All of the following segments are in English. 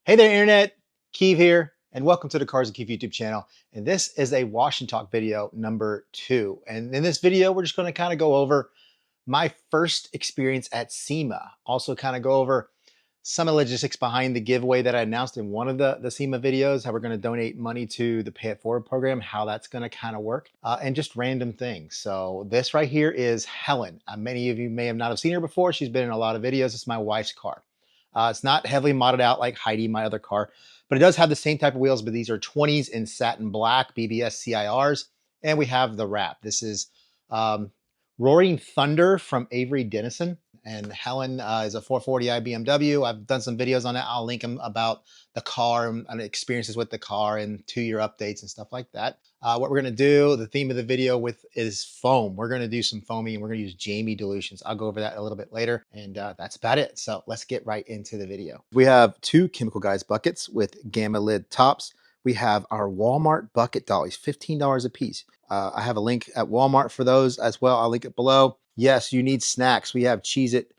Hey there, Internet. Keeve here, and welcome to the Cars and Keeve YouTube channel. And this is a wash and talk video number 2. And in this video, we're just going to kind of go over my first experience at SEMA. Also kind of go over some of the logistics behind the giveaway that I announced in one of the SEMA videos, how we're going to donate money to the Pay It Forward program, how that's going to kind of work, and just random things. So this right here is Helen. Many of you may have not have seen her before. She's been in a lot of videos. It's my wife's car. It's not heavily modded out like Heidi, my other car, but it does have the same type of wheels, but these are 20s in satin black, BBS CIRs, and we have the wrap. This is um, Roaring Thunder from Avery Dennison, and Helen is a 440i BMW. I've done some videos on it. I'll link them about the car and experiences with the car and 2-year updates and stuff like that. What we're going to do, the theme of the video is foam. We're going to do some foaming and we're going to use Jamie dilutions. I'll go over that a little bit later, and that's about it. So let's get right into the video. We have 2 Chemical Guys buckets with gamma lid tops. We have our Walmart bucket dollies, $15 a piece. I have a link at Walmart for those as well. I'll link it below. Yes, you need snacks. We have Cheez-It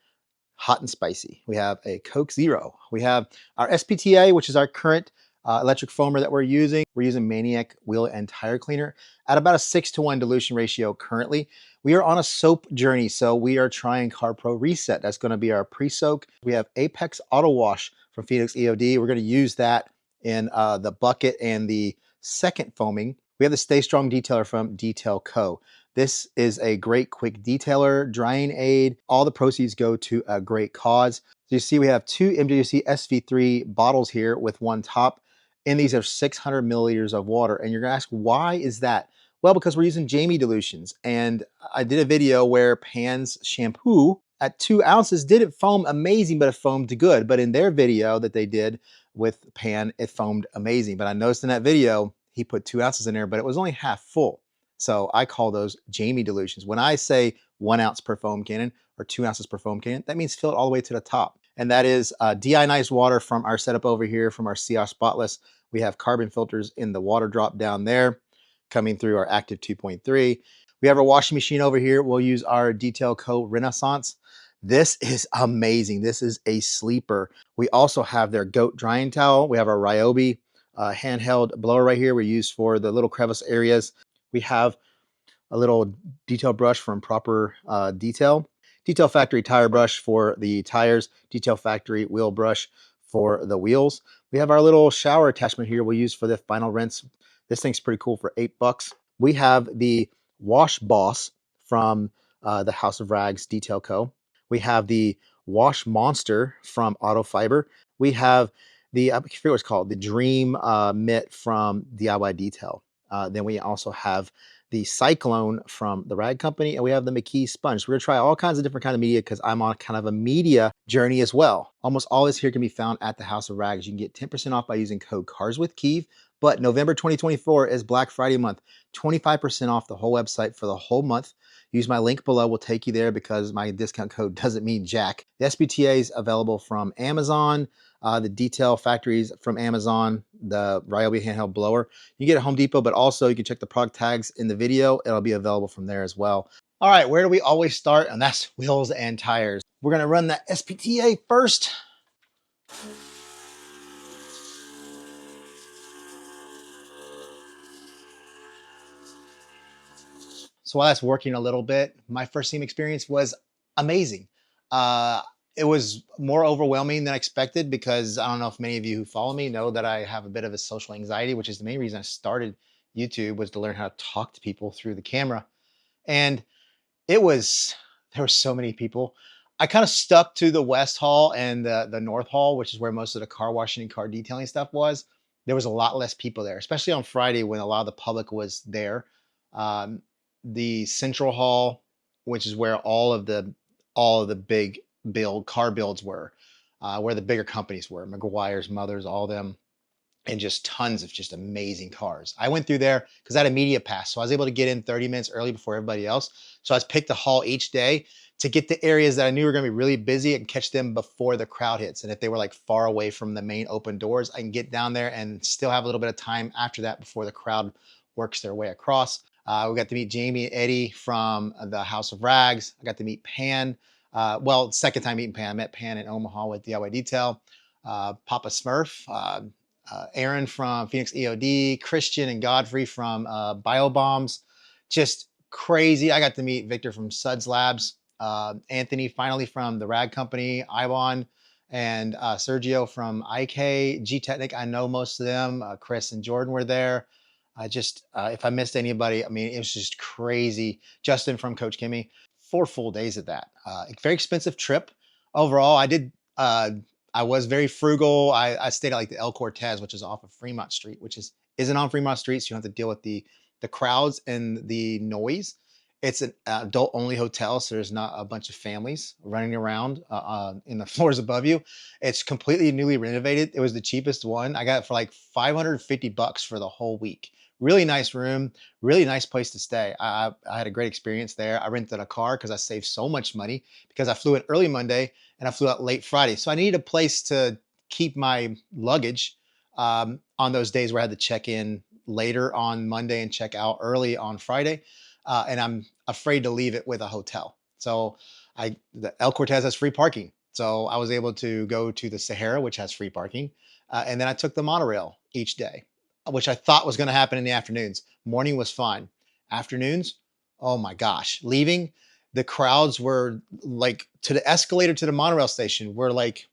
Hot and Spicy. We have a Coke Zero. We have our SPTA, which is our current electric foamer that we're using. We're using Maniac wheel and tire cleaner at about a 6-to-1 dilution ratio currently. We are on a soap journey, so we are trying Carpro Reset. That's going to be our pre-soak. We have Apex Auto Wash from Phoenix EOD. We're going to use that in the bucket and the second foaming. We have the Stay Strong Detailer from Detail Co. This is a great quick detailer, drying aid. All the proceeds go to a great cause. So you see we have 2 MJJC SV3 bottles here with one top, and these are 600 milliliters of water. And you're gonna ask, why is that? Well, because we're using Jamie dilutions. And I did a video where Pan's shampoo at 2 ounces didn't foam amazing, but it foamed good. But in their video that they did with Pan, it foamed amazing. But I noticed in that video, he put 2 ounces in there, but it was only half full. So I call those Jamie dilutions. When I say 1 ounce per foam cannon or 2 ounces per foam cannon, that means fill it all the way to the top. And that is deionized water from our setup over here from our CR Spotless. We have carbon filters in the water drop down there coming through our Active 2.3. We have our washing machine over here. We'll use our Detail Co. Renaissance. This is amazing. This is a sleeper. We also have their goat drying towel. We have our Ryobi handheld blower right here we use for the little crevice areas. We have a little detail brush from Proper Detail. Detail Factory tire brush for the tires. Detail Factory wheel brush for the wheels. We have our little shower attachment here we'll use for the final rinse. This thing's pretty cool for $8. We have the Wash Boss from the House of Rags Detail Co. We have the Wash Monster from Auto Fiber. We have the, I forget what it's called, the Dream Mitt from DIY Detail. Then we also have the Cyclone from the Rag Company, and we have the Mckees Sponge. We're gonna try all kinds of different kinds of media because I'm on kind of a media journey as well. Almost all this here can be found at the House of Rags. You can get 10% off by using code CARSWITHKEEVE, but November 2024 is Black Friday month, 25% off the whole website for the whole month. Use my link below, will take you there because my discount code doesn't mean jack. The SPTA is available from Amazon, the Detail Factories from Amazon, the Ryobi handheld blower. You get at Home Depot, but also you can check the product tags in the video. It'll be available from there as well. All right, where do we always start? And that's wheels and tires. We're gonna run that SPTA first. So while that's working a little bit, my first SEMA experience was amazing. It was more overwhelming than I expected because I don't know if many of you who follow me know that I have a bit of a social anxiety, which is the main reason I started YouTube, was to learn how to talk to people through the camera. And there were so many people. I kind of stuck to the West Hall and the North Hall, which is where most of the car washing and car detailing stuff was. There was a lot less people there, especially on Friday when a lot of the public was there. The Central Hall, which is where all of the big car builds were, where the bigger companies were, McGuire's, Mothers, all of them, and just tons of just amazing cars. I went through there because I had a media pass, so I was able to get in 30 minutes early before everybody else. So I picked a hall each day to get the areas that I knew were going to be really busy and catch them before the crowd hits. And if they were like far away from the main open doors, I can get down there and still have a little bit of time after that before the crowd works their way across. We got to meet Jamie and Eddie from the House of Rags. I got to meet Pan. Well, second time meeting Pan. I met Pan in Omaha with DIY Detail. Papa Smurf, Aaron from Phoenix EOD, Christian and Godfrey from Biobombs. Just crazy. I got to meet Victor from Suds Labs, Anthony finally from the Rag Company, Ivan, and Sergio from IK, G Technic. I know most of them. Chris and Jordan were there. I just, if I missed anybody, I mean, it was just crazy. Justin from Coach Kimmy, 4 full days of that. Very expensive trip overall. I was very frugal. I stayed at like the El Cortez, which is off of Fremont Street, which isn't on Fremont Street, so you don't have to deal with the crowds and the noise. It's an adult only hotel, so there's not a bunch of families running around in the floors above you. It's completely newly renovated. It was the cheapest one. I got it for like $550 for the whole week. Really nice room, really nice place to stay. I had a great experience there. I rented a car because I saved so much money because I flew in early Monday and I flew out late Friday. So I needed a place to keep my luggage on those days where I had to check in later on Monday and check out early on Friday. And I'm afraid to leave it with a hotel. So the El Cortez has free parking. So I was able to go to the Sahara, which has free parking. And then I took the monorail each day, which I thought was going to happen in the afternoons. Morning was fine. Afternoons, oh my gosh. Leaving, the crowds were like to the escalator to the monorail station were like,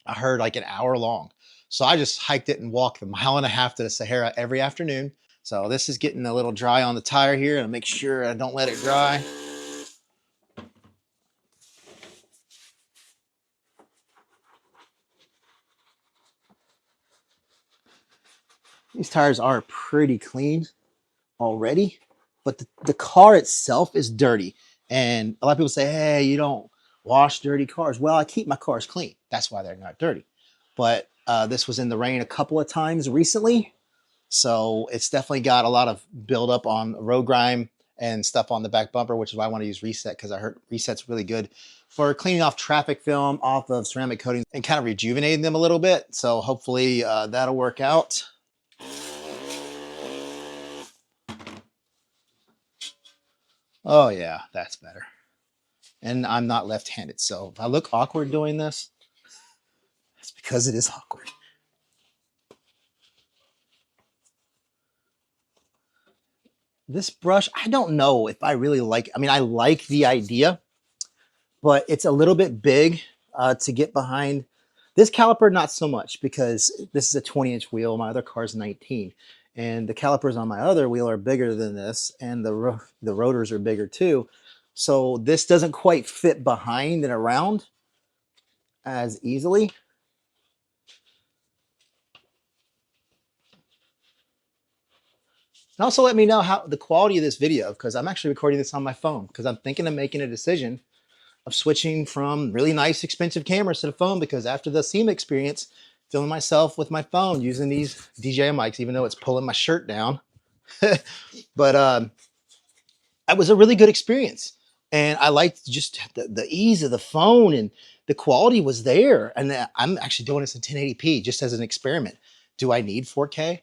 I heard like an hour long. So I just hiked it and walked the 1.5 miles to the Sahara every afternoon. So this is getting a little dry on the tire here, and make sure I don't let it dry. These tires are pretty clean already, but the car itself is dirty. And a lot of people say, hey, you don't wash dirty cars. Well, I keep my cars clean. That's why they're not dirty. But this was in the rain a couple of times recently. So it's definitely got a lot of buildup on road grime and stuff on the back bumper, which is why I want to use Reset, because I heard Reset's really good for cleaning off traffic film off of ceramic coatings and kind of rejuvenating them a little bit. So hopefully that'll work out. Oh yeah, that's better. And I'm not left-handed, so if I look awkward doing this, it's because it is awkward. This brush, I don't know if I really like, I mean, I like the idea, but it's a little bit big to get behind. This caliper, not so much, because this is a 20-inch wheel. My other car's 19. And the calipers on my other wheel are bigger than this, and the rotors are bigger too. So this doesn't quite fit behind and around as easily. And also let me know how the quality of this video, because I'm actually recording this on my phone, because I'm thinking of making a decision of switching from really nice, expensive cameras to the phone, because after the SEMA experience, filming myself with my phone using these DJI mics, even though it's pulling my shirt down. But it was a really good experience. And I liked just the ease of the phone, and the quality was there. And I'm actually doing this in 1080p just as an experiment. Do I need 4K?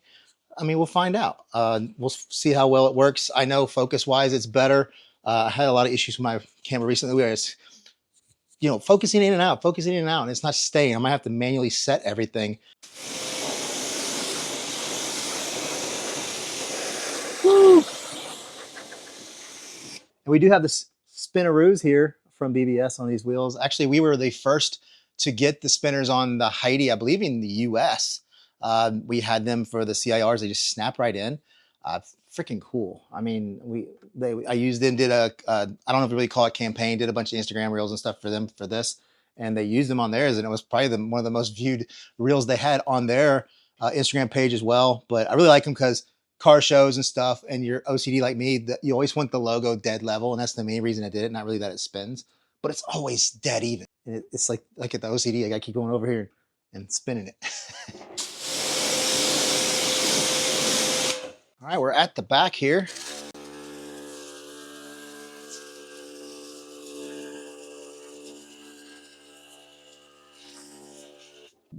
I mean, we'll find out. We'll see how well it works. I know focus-wise, it's better. I had a lot of issues with my camera recently where it's, you know, focusing in and out, and it's not staying. I might have to manually set everything. Woo! And we do have the spinneroos here from BBS on these wheels. Actually, we were the first to get the spinners on the Heidi, I believe, in the US. We had them for the CIRs. They just snap right in. Freaking cool. I mean, I used them, did I don't know if you really call it campaign, did a bunch of Instagram reels and stuff for them for this. And they used them on theirs, and it was probably one of the most viewed reels they had on their Instagram page as well. But I really like them because car shows and stuff, and you're OCD like me, that you always want the logo dead level, and that's the main reason I did it. Not really that it spins, but it's always dead even. And it's like at the OCD, I gotta keep going over here and spinning it. All right, we're at the back here.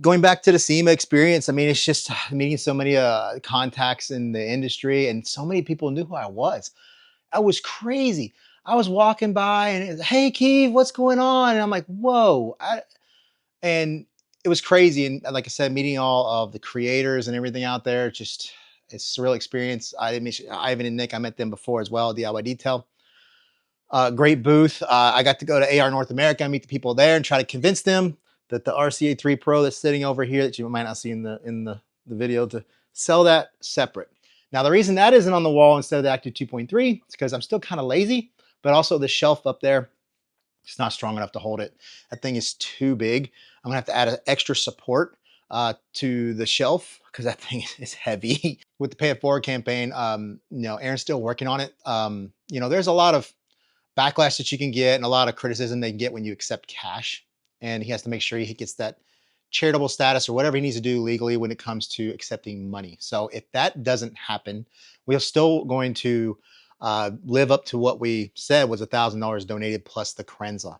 Going back to the SEMA experience, I mean, it's just meeting so many contacts in the industry, and so many people knew who I was. I was crazy. I was walking by and, hey, Keith, what's going on? And I'm like, whoa. And it was crazy. And like I said, meeting all of the creators and everything out there, just it's a surreal experience. I didn't mention Ivan and Nick. I met them before as well, DIY Detail. Great booth. I got to go to AR North America and meet the people there and try to convince them that the RCA3 Pro that's sitting over here that you might not see in the video to sell that separate. Now, the reason that isn't on the wall instead of the Active 2.3 is because I'm still kind of lazy, but also the shelf up there, it's not strong enough to hold it. That thing is too big. I'm gonna have to add an extra support to the shelf because that thing is heavy. With the Pay It Forward campaign, Aaron's still working on it. There's a lot of backlash that you can get and a lot of criticism they can get when you accept cash. And he has to make sure he gets that charitable status or whatever he needs to do legally when it comes to accepting money. So if that doesn't happen, we're still going to live up to what we said was $1,000 donated plus the Krenza.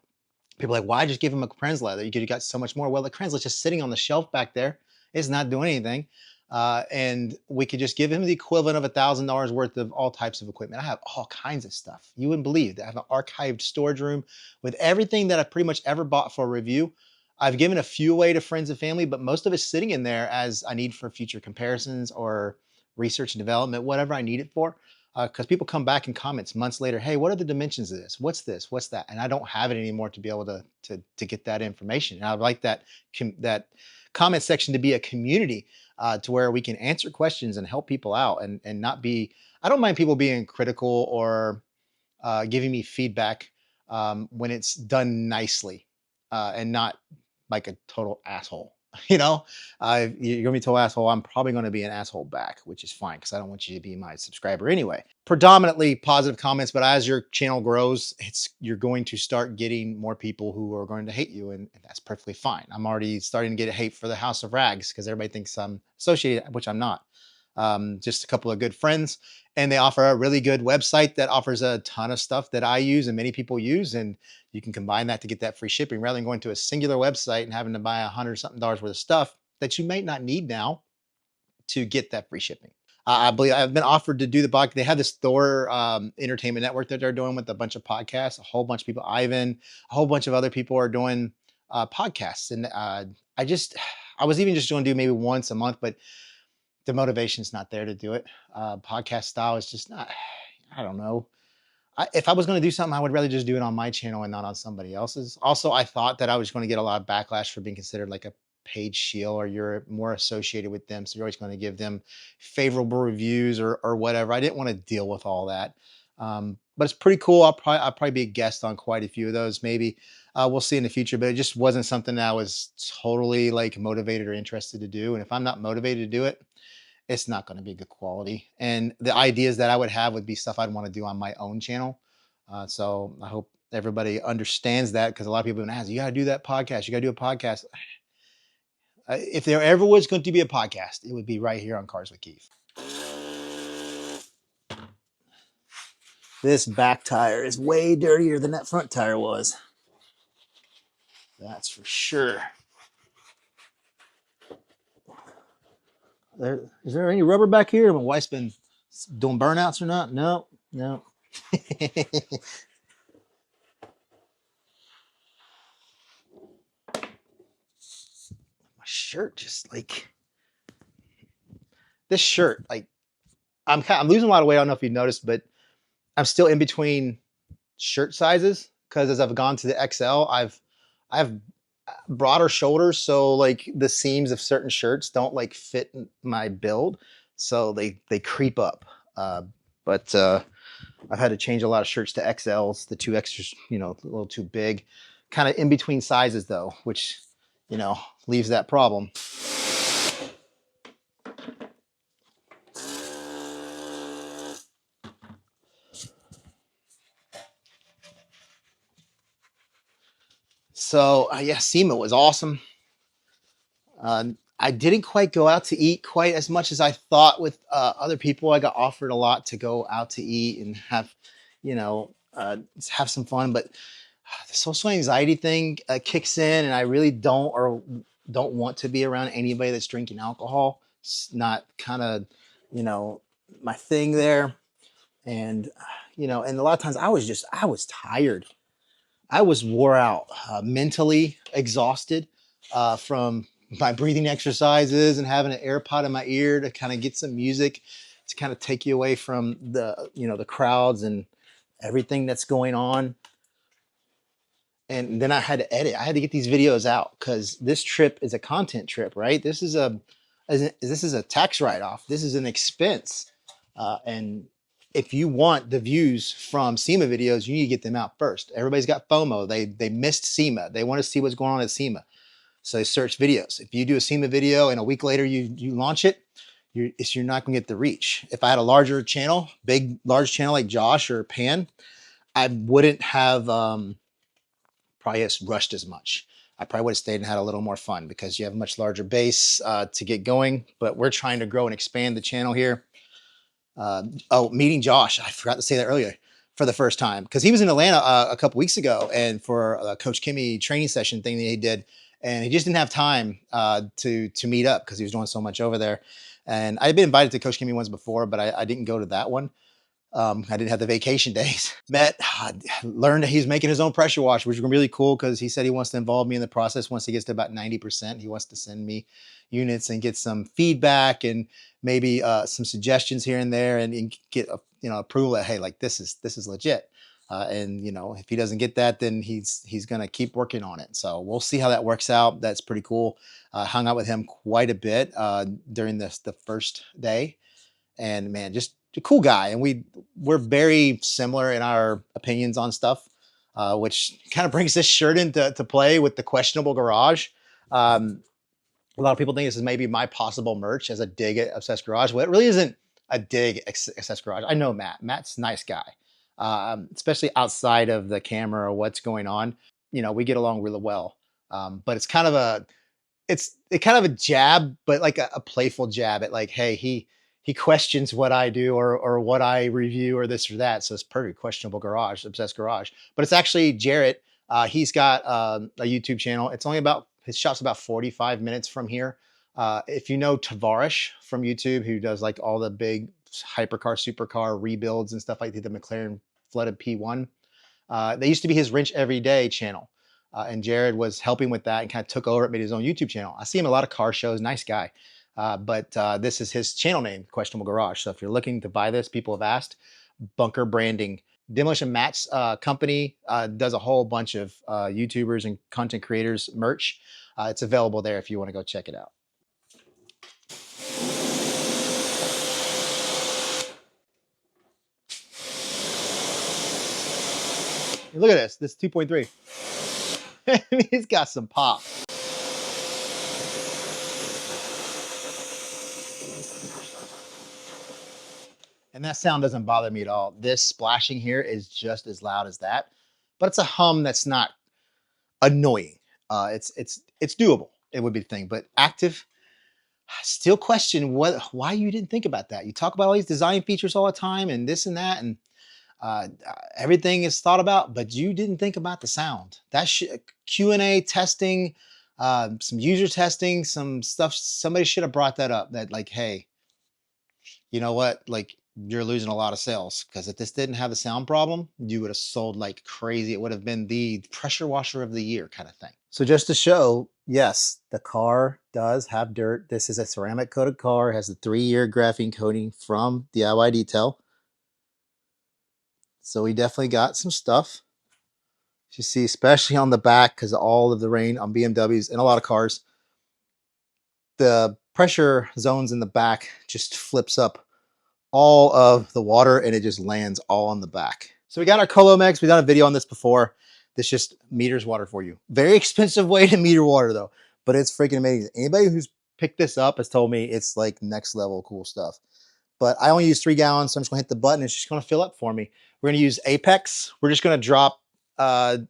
People are like, why just give him a Krenza? You got so much more. Well, the Krenza is just sitting on the shelf back there. It's not doing anything. And we could just give him the equivalent of $1,000 worth of all types of equipment. I have all kinds of stuff. You wouldn't believe that. I have an archived storage room with everything that I've pretty much ever bought for a review. I've given a few away to friends and family, but most of it's sitting in there as I need for future comparisons or research and development, whatever I need it for. Because people come back in comments months later, hey, what are the dimensions of this? What's this? What's that? And I don't have it anymore to be able to get that information. And I'd like that comment section to be a community to where we can answer questions and help people out and not be, I don't mind people being critical or giving me feedback when it's done nicely and not like a total asshole. You're gonna be a total asshole. I'm probably gonna be an asshole back, which is fine because I don't want you to be my subscriber anyway. Predominantly positive comments, but as your channel grows, you're going to start getting more people who are going to hate you, and that's perfectly fine. I'm already starting to get hate for the House of Rags because everybody thinks I'm associated, which I'm not. Just a couple of good friends, and they offer a really good website that offers a ton of stuff that I use and many people use, and you can combine that to get that free shipping rather than going to a singular website and having to buy $100-something worth of stuff that you may not need now to get that free shipping. I believe I've been offered to do the podcast. They have this Thor Entertainment Network that they're doing with a bunch of podcasts. A whole bunch of people, Ivan, a whole bunch of other people are doing podcasts, and I was even just going to do maybe once a month, but the motivation's not there to do it. Podcast style is just not, I don't know. If I was going to do something, I would rather just do it on my channel and not on somebody else's. Also, I thought that I was going to get a lot of backlash for being considered like a paid shield, or you're more associated with them, so you're always going to give them favorable reviews or whatever. I didn't want to deal with all that. But it's pretty cool. I'll probably be a guest on quite a few of those. Maybe we'll see in the future, but it just wasn't something that I was totally like motivated or interested to do. And if I'm not motivated to do it, it's not going to be good quality. And the ideas that I would have would be stuff I'd want to do on my own channel. So I hope everybody understands that, because a lot of people have been asking, you got to do that podcast. You got to do a podcast. If there ever was going to be a podcast, it would be right here on Cars with Keith. This back tire is way dirtier than that front tire was. That's for sure. Is there any rubber back here? My wife's been doing burnouts or not? No. My shirt just like this shirt. Like I'm losing a lot of weight. I don't know if you noticed, but I'm still in between shirt sizes because as I've gone to the XL, I've broader shoulders, so like the seams of certain shirts don't like fit my build, so they creep up. But I've had to change a lot of shirts to XLs, the 2Xs, a little too big, kind of in between sizes though, which leaves that problem. So yeah, SEMA was awesome. I didn't quite go out to eat quite as much as I thought with other people. I got offered a lot to go out to eat and have, have some fun. But the social anxiety thing kicks in, and I really don't want to be around anybody that's drinking alcohol. It's not kind of, my thing there. And, and a lot of times I was tired. I was wore out, mentally exhausted. from my breathing exercises and having an AirPod in my ear to kind of get some music to kind of take you away from the, you know, the crowds and everything that's going on. And then I had to edit. I had to get these videos out because this trip is a content trip, right? This is a tax write-off. This is an expense. And if you want the views from SEMA videos, you need to get them out first. Everybody's got FOMO. They missed SEMA. They want to see what's going on at SEMA. So they search videos. If you do a SEMA video and a week later you launch it, you're not going to get the reach. If I had a larger channel, large channel like Josh or Pan, I wouldn't have probably rushed as much. I probably would have stayed and had a little more fun because you have a much larger base to get going. But we're trying to grow and expand the channel here. Meeting Josh, I forgot to say that earlier, for the first time because he was in Atlanta a couple weeks ago and for a Coach Kimmy training session thing that he did, and he just didn't have time to meet up because he was doing so much over there. And I'd been invited to Coach Kimmy once before, but I didn't go to that one. I didn't have the vacation days. Learned that he's making his own pressure wash, which is really cool because he said he wants to involve me in the process. Once he gets to about 90%, he wants to send me units and get some feedback and maybe some suggestions here and there, and get approval that, hey, like this is legit. And if he doesn't get that, then he's gonna keep working on it. So we'll see how that works out. That's pretty cool. Hung out with him quite a bit during the first day, and man, just a cool guy. And we're very similar in our opinions on stuff, which kind of brings this shirt into play with the questionable garage. A lot of people think this is maybe my possible merch as a dig at Obsessed Garage. Well, it really isn't a dig at Obsessed Garage. I know Matt. Matt's a nice guy, especially outside of the camera or what's going on. We get along really well. But it's kind of a jab, but like a playful jab at like, hey, he questions what I do or what I review or this or that. So it's perfect. Questionable Garage, Obsessed Garage. But it's actually Jarrett. He's got a YouTube channel. It's only his shop's about 45 minutes from here. If you know Tavarish from YouTube, who does like all the big hypercar, supercar rebuilds and stuff like that, the McLaren flooded P1, they used to be his Wrench Every Day channel. And Jared was helping with that and kind of took over it, made his own YouTube channel. I see him a lot of car shows, nice guy. But this is his channel name, Questionable Garage. So if you're looking to buy this, people have asked, Bunker Branding. Demolition Matt's company does a whole bunch of YouTubers and content creators merch. It's available there if you want to go check it out. Look at this. This is 2.3. He's got some pop. And that sound doesn't bother me at all. This splashing here is just as loud as that, but it's a hum that's not annoying. It's doable. It would be the thing, but active. Still question why you didn't think about that. You talk about all these design features all the time and this and that, and everything is thought about, but you didn't think about the sound. That Q&A testing, some user testing, some stuff. Somebody should have brought that up. That like, hey, you know what? Like, you're losing a lot of sales because if this didn't have the sound problem, you would have sold like crazy. It would have been the pressure washer of the year kind of thing. So just to show, yes, the car does have dirt. This is a ceramic coated car. It has a 3-year graphene coating from DIY Detail. So we definitely got some stuff. You see, especially on the back, because of all of the rain on BMWs and a lot of cars, the pressure zones in the back just flips up all of the water and it just lands all on the back. So we got our Colomex. We've done a video on this before. This just meters water for you. Very expensive way to meter water though, but it's freaking amazing. Anybody who's picked this up has told me it's like next level cool stuff. But I only use 3 gallons, so I'm just gonna hit the button. It's just gonna fill up for me. We're gonna use Apex. We're just gonna drop, an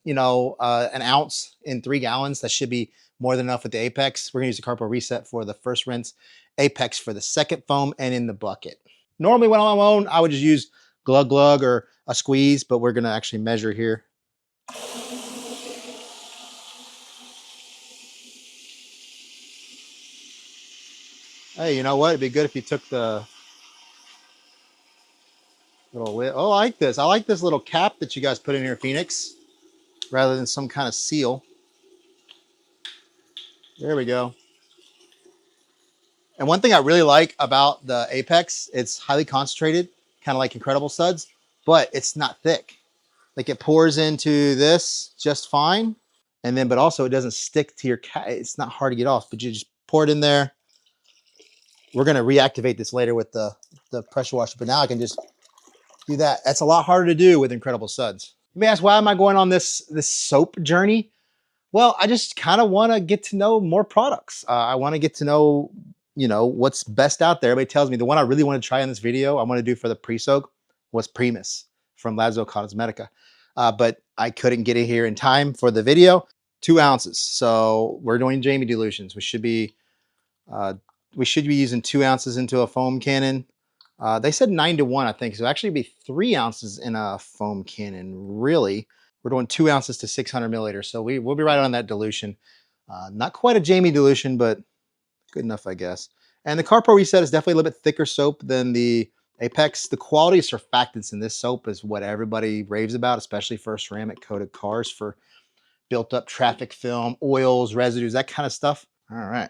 ounce in 3 gallons. That should be more than enough with the Apex. We're gonna use the Carpro Reset for the first rinse, Apex for the second foam, and in the bucket. Normally when I'm alone, I would just use glug glug or a squeeze, but we're gonna actually measure here. Hey, you know what? It'd be good if you took the little lid. Oh, I like this. I like this little cap that you guys put in here, Phoenix, rather than some kind of seal. There we go. And one thing I really like about the Apex, it's highly concentrated, kind of like Incredible Suds, but it's not thick. Like it pours into this just fine. And then, but also it doesn't stick to your cat. It's not hard to get off, but you just pour it in there. We're going to reactivate this later with the pressure washer, but now I can just do that. That's a lot harder to do with Incredible Suds. You may ask, why am I going on this soap journey? Well, I just kind of want to get to know more products. I want to get to know, you know, what's best out there. Everybody tells me the one I really want to try in this video, I want to do for the pre-soak was Primus from Lazlo Cosmetica. But I couldn't get it here in time for the video. 2 ounces. So we're doing Jamie dilutions. We should be using 2 ounces into a foam cannon. They said 9 to 1, I think. So actually be 3 ounces in a foam cannon, really. We're doing 2 ounces to 600 milliliters. So we'll be right on that dilution. Not quite a Jamie dilution, but good enough, I guess. And the Carpro Reset is definitely a little bit thicker soap than the Apex. The quality of surfactants in this soap is what everybody raves about, especially for ceramic coated cars, for built up traffic film, oils, residues, that kind of stuff. All right.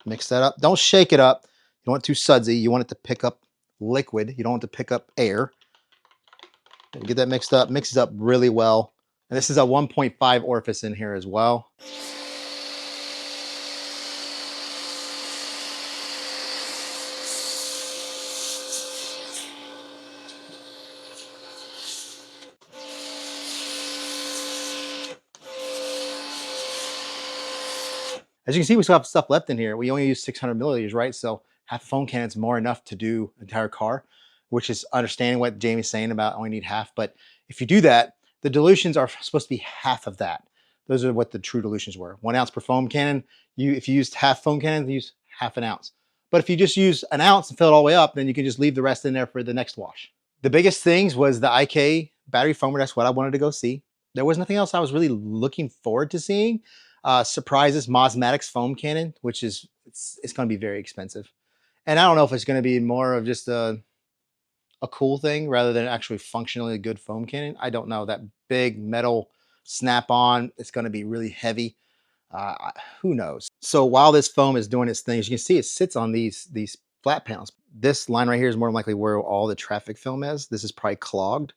Mix that up. Don't shake it up. You don't want it too sudsy. You want it to pick up liquid. You don't want it to pick up air. Get that mixed up. Mixes up really well. And this is a 1.5 orifice in here as well. As you can see, we still have stuff left in here. We only use 600 milliliters, right? So half a foam cannon is more enough to do an entire car, which is understanding what Jamie's saying about only need half. But if you do that, the dilutions are supposed to be half of that. Those are what the true dilutions were. 1 ounce per foam cannon. If you used half foam cannon, you use half an ounce. But if you just use an ounce and fill it all the way up, then you can just leave the rest in there for the next wash. The biggest things was the IK battery foamer. That's what I wanted to go see. There was nothing else I was really looking forward to seeing. Surprises Mosmatics foam cannon, which is it's going to be very expensive, and I don't know if it's going to be more of just a cool thing rather than actually functionally a good foam cannon. I don't know. That big metal snap-on, it's going to be really heavy. Who knows? So while this foam is doing its thing, as you can see, it sits on these flat panels. This line right here is more than likely where all the traffic film is. This is probably clogged,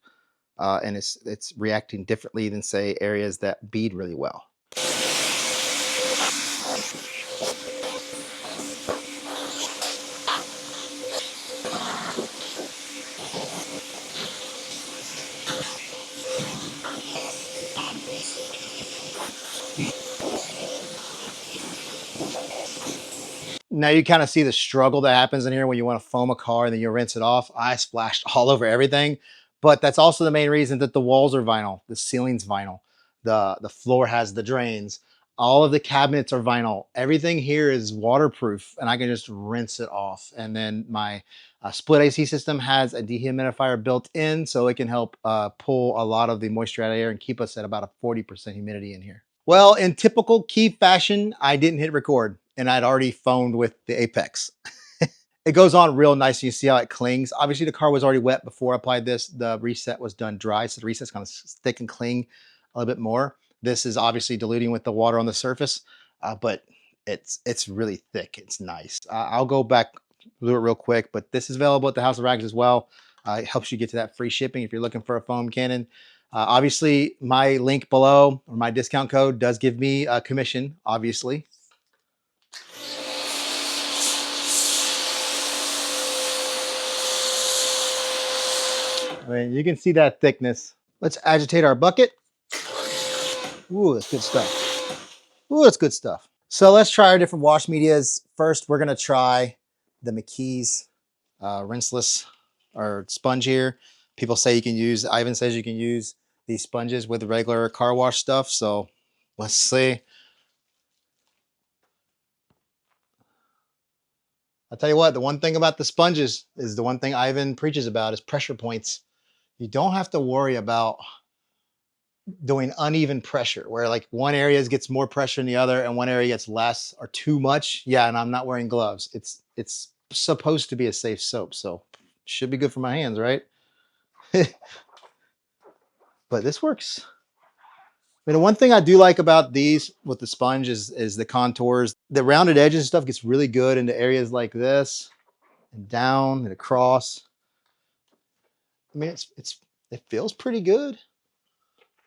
and it's reacting differently than, say, areas that bead really well. Now you kind of see the struggle that happens in here when you want to foam a car and then you rinse it off. I splashed all over everything, but that's also the main reason that the walls are vinyl, the ceiling's vinyl, the floor has the drains, all of the cabinets are vinyl. Everything here is waterproof, and I can just rinse it off. And then my split AC system has a dehumidifier built in, so it can help pull a lot of the moisture out of air and keep us at about a 40% humidity in here. Well, in typical Keith fashion, I didn't hit record, and I'd already foamed with the Apex. It goes on real nice. You see how it clings. Obviously, the car was already wet before I applied this. The reset was done dry, so the reset's going to stick and cling a little bit more. This is obviously diluting with the water on the surface, but it's really thick. It's nice. I'll go back do it real quick, but this is available at the House of Rags as well. It helps you get to that free shipping if you're looking for a foam cannon. Obviously, my link below, or my discount code, does give me a commission, obviously. I mean, you can see that thickness. Let's agitate our bucket. Ooh, that's good stuff. Ooh, that's good stuff. So let's try our different wash medias. First, we're gonna try the Mckees rinseless or sponge here. People say you can use, Ivan says you can use these sponges with regular car wash stuff. So let's see. I'll tell you what, the one thing about the sponges is the one thing Ivan preaches about is pressure points. You don't have to worry about doing uneven pressure where like one area gets more pressure than the other and one area gets less or too much. Yeah, and I'm not wearing gloves. It's supposed to be a safe soap, so should be good for my hands, right? But this works I mean, the one thing I do like about these with the sponge is the contours. The rounded edges and stuff gets really good into areas like this and down and across. I mean, it feels pretty good.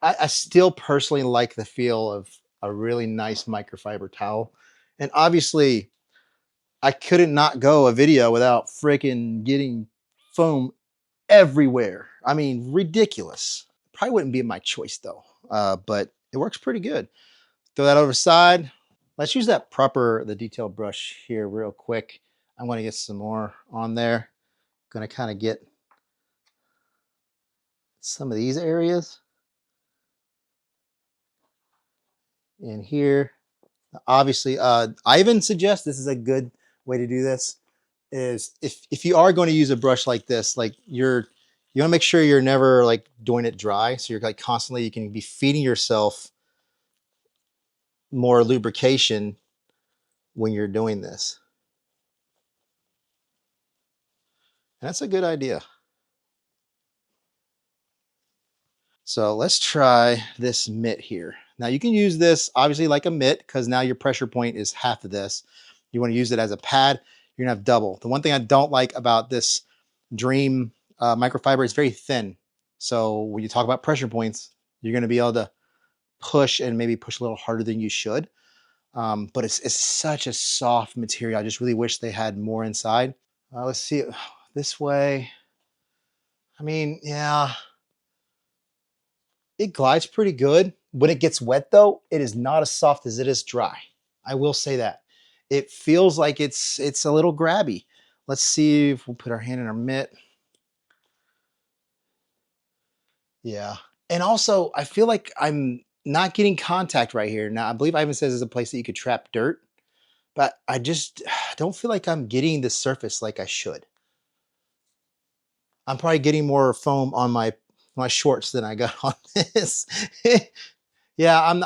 I still personally like the feel of a really nice microfiber towel. And obviously, I couldn't not go a video without freaking getting foam everywhere. I mean, ridiculous. Probably wouldn't be my choice though, but it works pretty good. Throw that over the side. Let's use the detail brush here real quick. I'm going to get some more on there. Going to kind of get some of these areas in here. Obviously, I even suggest this is a good way to do this. Is if you are going to use a brush like this, like you want to make sure you're never like doing it dry. So you're like constantly, you can be feeding yourself more lubrication when you're doing this. And that's a good idea. So let's try this mitt here. Now you can use this obviously like a mitt because now your pressure point is half of this. You want to use it as a pad, you're gonna have double. The one thing I don't like about this Dream microfiber is very thin. So when you talk about pressure points, you're gonna be able to push and maybe push a little harder than you should. But it's such a soft material. I just really wish they had more inside. Let's see it this way. I mean, yeah, it glides pretty good. When it gets wet though, it is not as soft as it is dry. I will say that. It feels like it's a little grabby. Let's see if we'll put our hand in our mitt. Yeah. And also, I feel like I'm not getting contact right here. Now, I believe Ivan says there's a place that you could trap dirt, but I just don't feel like I'm getting the surface like I should. I'm probably getting more foam on my shorts than I got on this. Yeah,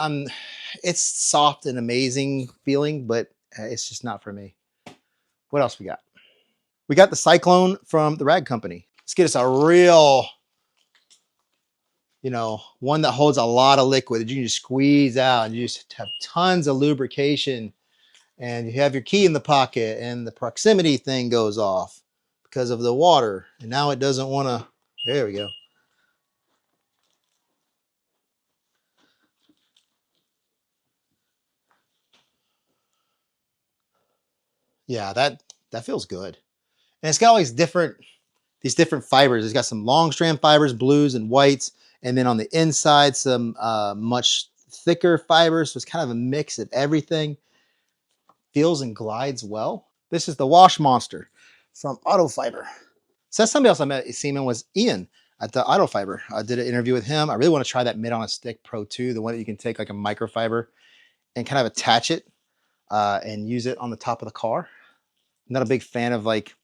it's soft and amazing feeling, but it's just not for me. What else we got? We got the Cyclone from the Rag Company. Let's get us a real, one that holds a lot of liquid that you can just squeeze out and you just have tons of lubrication, and you have your key in the pocket and the proximity thing goes off because of the water. And now it doesn't want to, there we go. Yeah, that feels good. And it's got all these different fibers. It's got some long strand fibers, blues and whites, and then on the inside some much thicker fibers. So it's kind of a mix of everything. Feels and glides well. This is the Wash Monster from Auto Fiber. So that's somebody else I met at SEMA was Ian at the Auto Fiber. I did an interview with him. I really want to try that Mid on a Stick Pro 2, the one that you can take like a microfiber and kind of attach it and use it on the top of the car. I'm not a big fan of like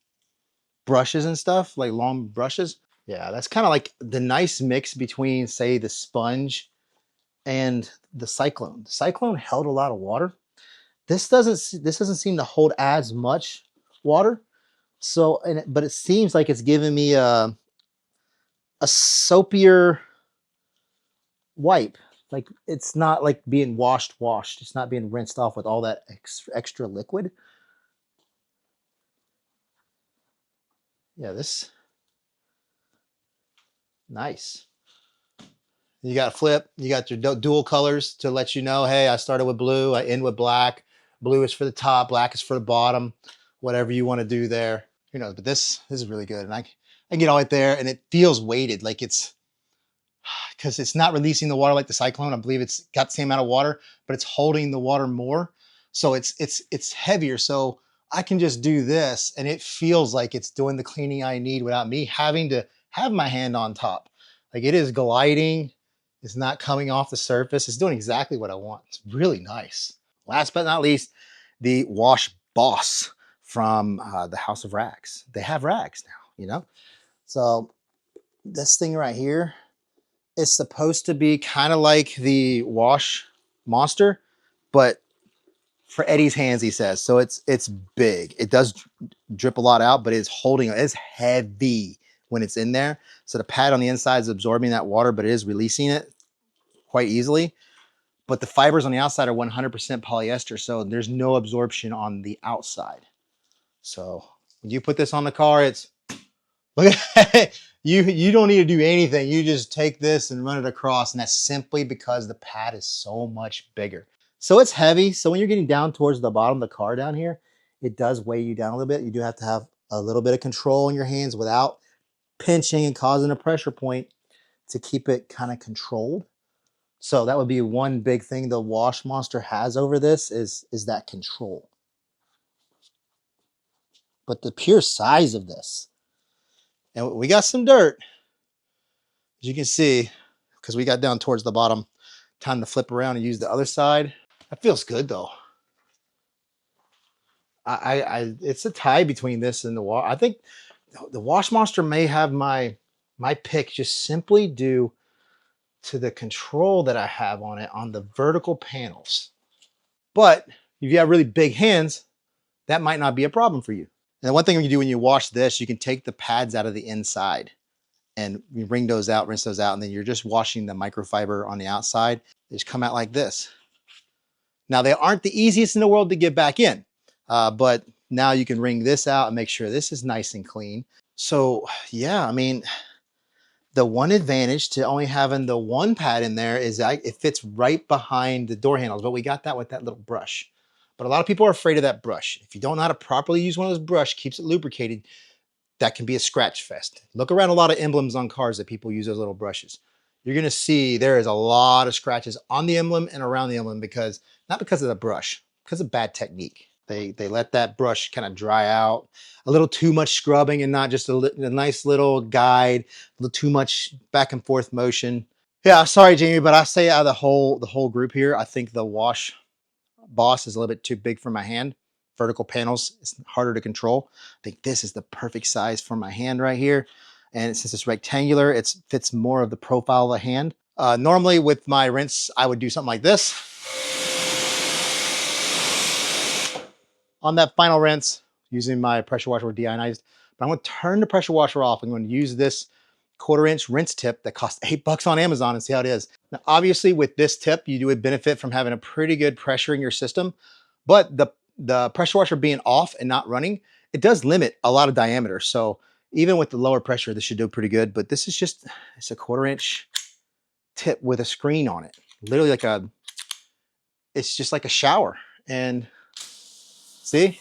brushes and stuff, like long brushes. Yeah, that's kind of like the nice mix between, say, the Sponge and the Cyclone. The Cyclone held a lot of water. This doesn't seem to hold as much water. So, but it seems like it's giving me a soapier wipe. Like it's not like being washed. It's not being rinsed off with all that extra liquid. Yeah, this nice. You got a flip. You got your dual colors to let you know, hey, I started with blue, I end with black. Blue is for the top, black is for the bottom. Whatever you want to do there, But this is really good, and I can get all right there, and it feels weighted, like it's because it's not releasing the water like the Cyclone. I believe it's got the same amount of water, but it's holding the water more, so it's heavier. So I can just do this, and it feels like it's doing the cleaning I need without me having to have my hand on top. Like it is gliding. It's not coming off the surface. It's doing exactly what I want. It's really nice. Last but not least, the Wash Boss from the House of Rags. They have rags now, So this thing right here is supposed to be kind of like the Wash Monster, but for Eddie's hands, he says. So it's big. It does drip a lot out, but it's holding, it's heavy when it's in there. So the pad on the inside is absorbing that water, but it is releasing it quite easily. but the fibers on the outside are 100% polyester, so there's no absorption on the outside. So when you put this on the car, it's, look at you don't need to do anything. You just take this and run it across, and that's simply because the pad is so much bigger. So it's heavy. So when you're getting down towards the bottom of the car down here, it does weigh you down a little bit. You do have to have a little bit of control in your hands without pinching and causing a pressure point to keep it kind of controlled. So that would be one big thing the Wash Monster has over this is that control. But the pure size of this, and we got some dirt, as you can see, because we got down towards the bottom. Time to flip around and use the other side. That feels good though. It's a tie between this and the Wash. I think the Wash Monster may have my pick just simply due to the control that I have on it on the vertical panels. But if you have really big hands, that might not be a problem for you. And the one thing you do when you wash this, you can take the pads out of the inside and you wring those out, rinse those out, and then you're just washing the microfiber on the outside. They just come out like this. Now, they aren't the easiest in the world to get back in, but now you can wring this out and make sure this is nice and clean. So yeah, I mean, the one advantage to only having the one pad in there is that it fits right behind the door handles, but we got that with that little brush. But a lot of people are afraid of that brush. If you don't know how to properly use one of those brushes, keeps it lubricated, that can be a scratch fest. Look around a lot of emblems on cars that people use those little brushes. You're gonna see there is a lot of scratches on the emblem and around the emblem because, not because of the brush, because of bad technique. They let that brush kind of dry out, a little too much scrubbing and not just a nice little guide, a little too much back and forth motion. Yeah, sorry, Jamie, but I say out of the whole group here, I think the Wash Boss is a little bit too big for my hand. Vertical panels, it's harder to control. I think this is the perfect size for my hand right here. And since it's rectangular, it fits more of the profile of the hand. Normally with my rinse, I would do something like this. On that final rinse, using my pressure washer with deionized, but I'm going to turn the pressure washer off. I'm going to use this 1/4 inch rinse tip that costs $8 on Amazon and see how it is. Now, obviously with this tip, you would benefit from having a pretty good pressure in your system, but the pressure washer being off and not running, it does limit a lot of diameter. So even with the lower pressure, this should do pretty good, but this is just, it's a 1/4 inch tip with a screen on it. Literally like it's just like a shower. And see?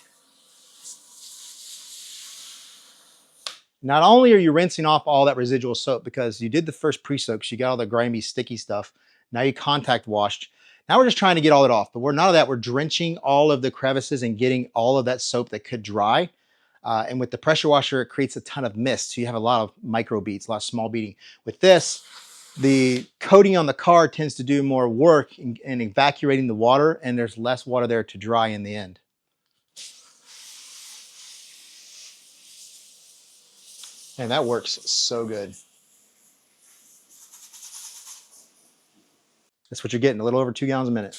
Not only are you rinsing off all that residual soap because you did the first pre-soak, so you got all the grimy, sticky stuff. Now you contact washed. Now we're just trying to get all it off, but we're none of that. We're drenching all of the crevices and getting all of that soap that could dry. And with the pressure washer, it creates a ton of mist. So you have a lot of micro beads, a lot of small beading. With this, the coating on the car tends to do more work in evacuating the water, and there's less water there to dry in the end. And that works so good. That's what you're getting, a little over 2 gallons a minute.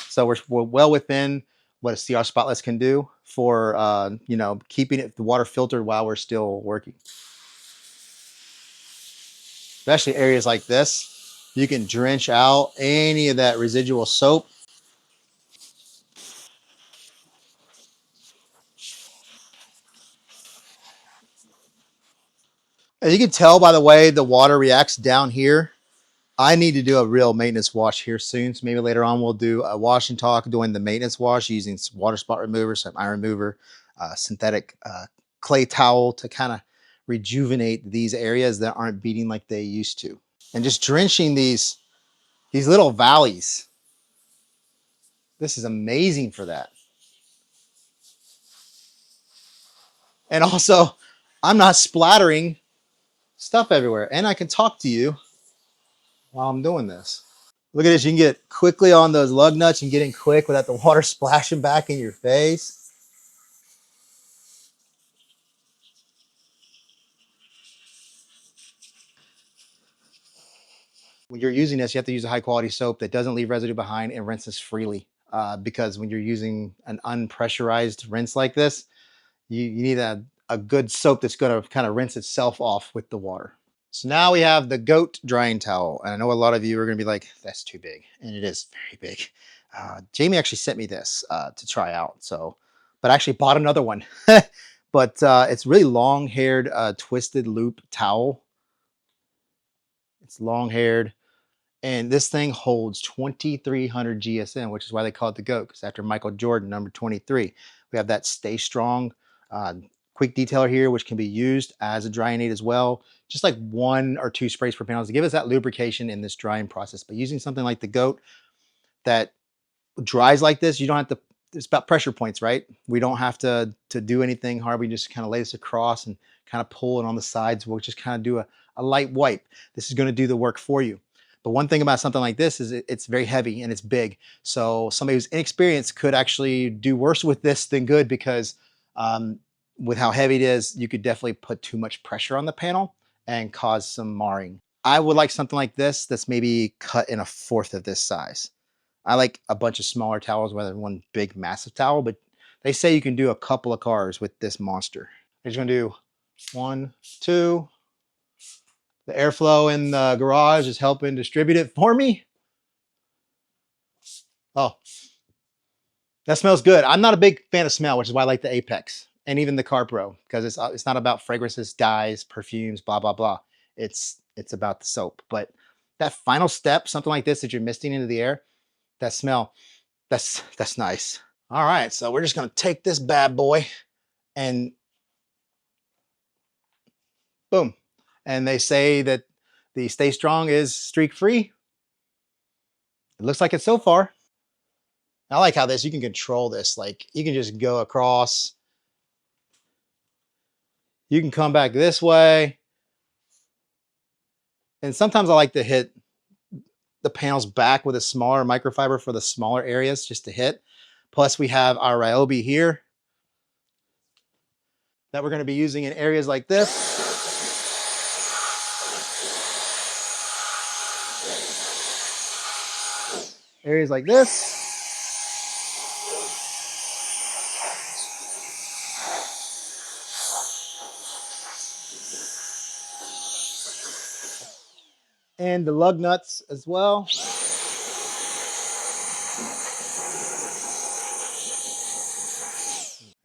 So we're well within what a CR Spotless can do for you know, keeping the water filtered while we're still working. Especially areas like this, you can drench out any of that residual soap. And you can tell by the way the water reacts down here. I need to do a real maintenance wash here soon. So maybe later on we'll do a wash and talk doing the maintenance wash using some water spot remover, some iron remover, synthetic clay towel to kind of rejuvenate these areas that aren't beating like they used to. And just drenching these little valleys. This is amazing for that. And also, I'm not splattering stuff everywhere. And I can talk to you while I'm doing this. Look at this, you can get quickly on those lug nuts and get in quick without the water splashing back in your face. When you're using this, you have to use a high quality soap that doesn't leave residue behind and rinses freely. Because when you're using an unpressurized rinse like this, you need a good soap that's gonna kind of rinse itself off with the water. So now we have the goat drying towel. And I know a lot of you are going to be like, that's too big. And it is very big. Jamie actually sent me this to try out. So, but I actually bought another one. But it's really long haired, twisted loop towel. It's long haired. And this thing holds 2,300 GSM, which is why they call it the GOAT, because after Michael Jordan, number 23. We have that Stay Strong quick detailer here, which can be used as a drying aid as well. Just like 1 or 2 sprays per panel to give us that lubrication in this drying process. But using something like the GOAT that dries like this, you don't have to, it's about pressure points, right? We don't have to do anything hard. We just kind of lay this across and kind of pull it on the sides. We'll just kind of do a light wipe. This is going to do the work for you. But one thing about something like this is it's very heavy and it's big. So somebody who's inexperienced could actually do worse with this than good, because with how heavy it is, you could definitely put too much pressure on the panel and cause some marring. I would like something like this that's maybe cut in 1/4 of this size. I like a bunch of smaller towels rather than one big massive towel, but they say you can do a couple of cars with this monster. I'm just gonna do 1, 2. The airflow in the garage is helping distribute it for me. Oh, that smells good. I'm not a big fan of smell, which is why I like the Apex and even the Carpro, because it's not about fragrances, dyes, perfumes, blah, blah, blah. It's about the soap. But that final step, something like this that you're misting into the air, that smell, that's nice. All right, so we're just gonna take this bad boy and boom. And they say that the Stay Strong is streak free. It looks like it so far. I like how you can control this. Like you can just go across. You can come back this way. And sometimes I like to hit the panels back with a smaller microfiber for the smaller areas just to hit. Plus we have our Ryobi here that we're going to be using in areas like this. Areas like this. And the lug nuts as well.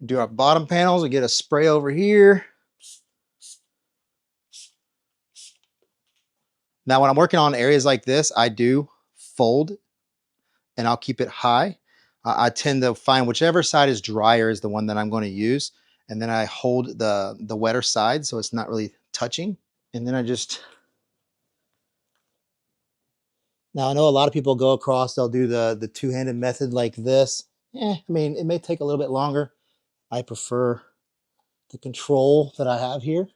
Do our bottom panels and get a spray over here. Now, when I'm working on areas like this, I do fold and I'll keep it high. I tend to find whichever side is drier is the one that I'm going to use. And then I hold the wetter side so it's not really touching. And then I just... Now, I know a lot of people go across, they'll do the two-handed method like this. I mean, it may take a little bit longer. I prefer the control that I have here.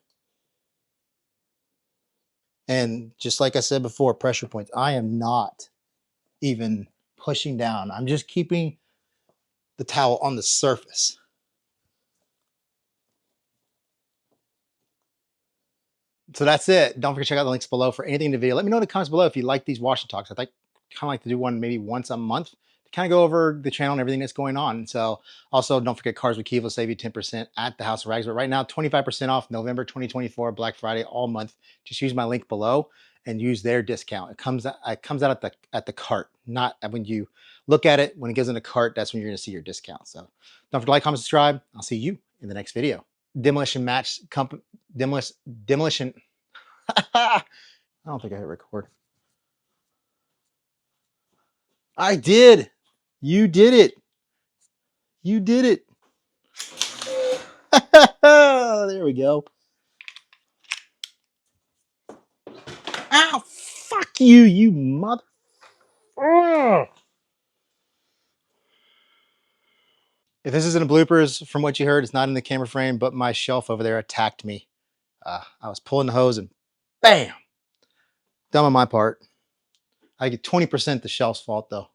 And just like I said before, pressure points. I am not even pushing down. I'm just keeping the towel on the surface. So that's it. Don't forget to check out the links below for anything in the video. Let me know in the comments below if you like these wash and talks. I'd kind of like to do one maybe once a month to kind of go over the channel and everything that's going on. So also don't forget Cars with Keith will save you 10% at the House of Rags. But right now, 25% off November 2024 Black Friday all month. Just use my link below and use their discount. It comes out at the cart, not when you look at it. When it goes in the cart, that's when you're going to see your discount. So don't forget to like, comment, subscribe. I'll see you in the next video. Demolition match company. Demolition. I don't think I hit record. I did. You did it. You did it. There we go. Ow, fuck you, you mother. Ugh. If this isn't a bloopers from what you heard, it's not in the camera frame, but my shelf over there attacked me. I was pulling the hose and bam. Dumb on my part. I get 20% the shelf's fault though.